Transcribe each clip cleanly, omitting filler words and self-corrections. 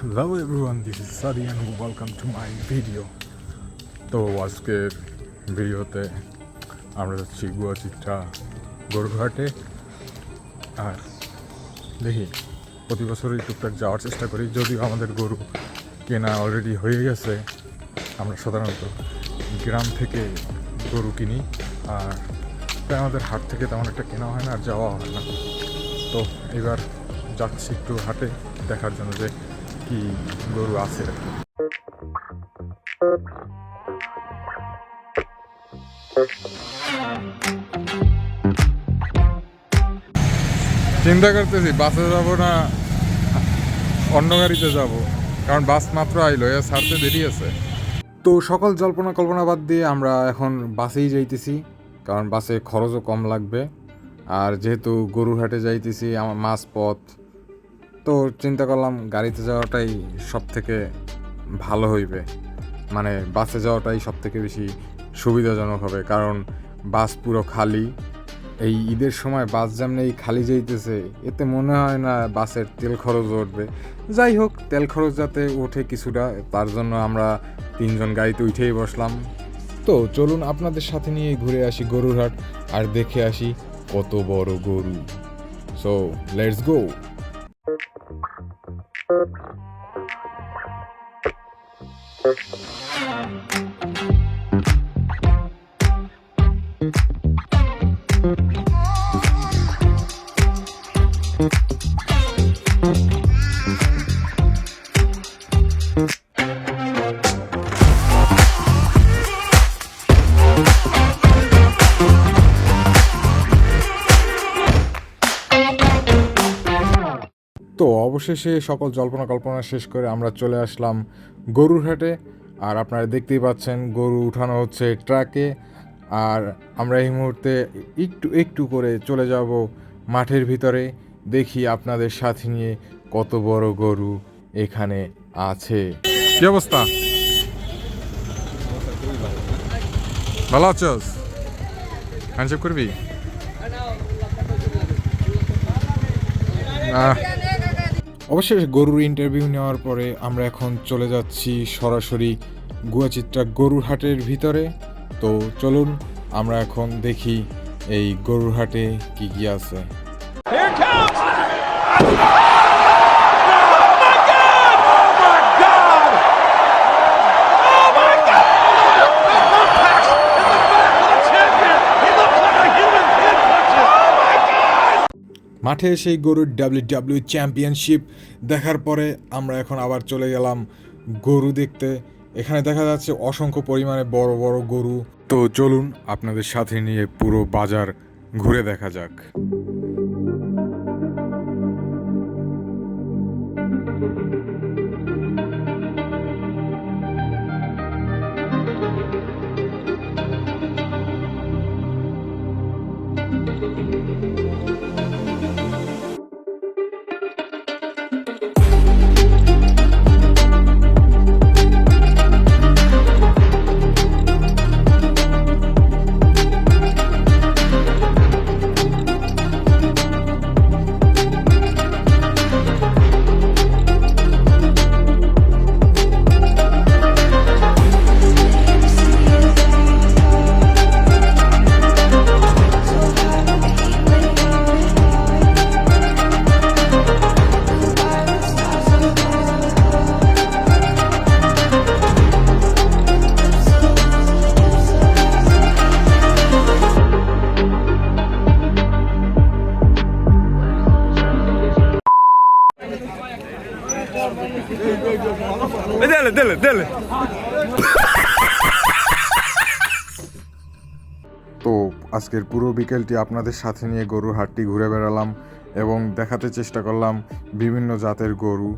Hello everyone, this is Sadi and welcome to my video. তো আজকের ভিডিওতে আমরা যাচ্ছি গুয়াচিত্রা গরুঘাটে। আর দেখি প্রতি বছরই টুকটাক যাওয়ার চেষ্টা করি, যদিও আমাদের গরু কেনা অলরেডি হয়ে গেছে। আমরা সাধারণত গ্রাম থেকে গরু কিনি, আর তাই আমাদের হাট থেকে তেমন একটা কেনা হয় না আর যাওয়া হয় না। তো এবার যাচ্ছি একটু হাটে দেখার জন্য যে কি গরু আছে আর কি। চিন্তা করতেছি বাসে যাব না অন্য গাড়িতে যাব, কারণ বাস মাত্র আইলো, এ ছাড়তে দেরি আছে। তো সকল জল্পনা কল্পনা বাদ দিয়ে আমরা এখন বাসেই যাইতেছি, কারণ বাসে খরচও কম লাগবে। আর যেহেতু গরুরহাটে যাইতেছি আমার মাঝ পথ, তো চিন্তা করলাম গাড়িতে যাওয়াটাই সব থেকে ভালো হইবে, মানে বাসে যাওয়াটাই সব থেকে বেশি সুবিধাজনক হবে। কারণ বাস পুরো খালি, এই ঈদের সময় বাস যেমন এই খালি যাইতেছে, এতে মনে হয় না বাসের তেল খরচ উঠবে। যাই হোক, তেল খরচ যাতে ওঠে কিছুটা, তার জন্য আমরা তিনজন গাড়িতে উঠেই বসলাম। তো চলুন আপনাদের সাথে নিয়ে ঘুরে আসি গরুরহাট, আর দেখে আসি কত বড় গরু। So let's go. তো অবশেষে সকল জল্পনা কল্পনা শেষ করে আমরা চলে আসলাম গরুরহাটে। আর আপনারা দেখতেই পাচ্ছেন গরু উঠানো হচ্ছে ট্রাকে, আর আমরা এই মুহূর্তে একটু একটু করে চলে যাব মাঠের ভিতরে। দেখি আপনাদের সাথে নিয়ে কত বড় গরু এখানে আছে। কি অবস্থা? ভালো আছোস? হ্যান্ডশেক করবি? অবশ্যই গরুর ইন্টারভিউ নেওয়ার পরে আমরা এখন চলে যাচ্ছি সরাসরি গুয়াচিত্রা গরুর হাটের ভিতরে। তো চলুন আমরা এখন দেখি এই গরুর হাটে কি কি আছে। মাঠে সেই গরুর ডাব্লিউডাব্লিউ চ্যাম্পিয়নশিপ দেখার পরে আমরা এখন আবার চলে গেলাম গরু দেখতে। এখানে দেখা যাচ্ছে অসংখ্য পরিমাণে বড় বড় গরু। তো চলুন আপনাদের সাথে নিয়ে পুরো বাজার ঘুরে দেখা যাক। তো আজকের পুরো বিকেলটি আপনাদের সাথে নিয়ে গরুর হাটটি ঘুরে বেড়ালাম এবং দেখাতে চেষ্টা করলাম বিভিন্ন জাতের গরু।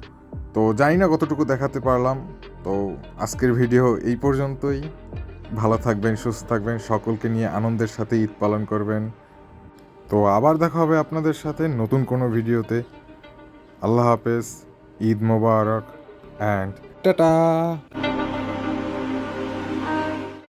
তো জানি না কতটুকু দেখাতে পারলাম। তো আজকের ভিডিও এই পর্যন্তই। ভালো থাকবেন, সুস্থ থাকবেন, সকলকে নিয়ে আনন্দের সাথে ঈদ পালন করবেন। তো আবার দেখা হবে আপনাদের সাথে নতুন কোনো ভিডিওতে। আল্লাহ হাফেজ, ঈদ মোবারক অ্যান্ড টাটা।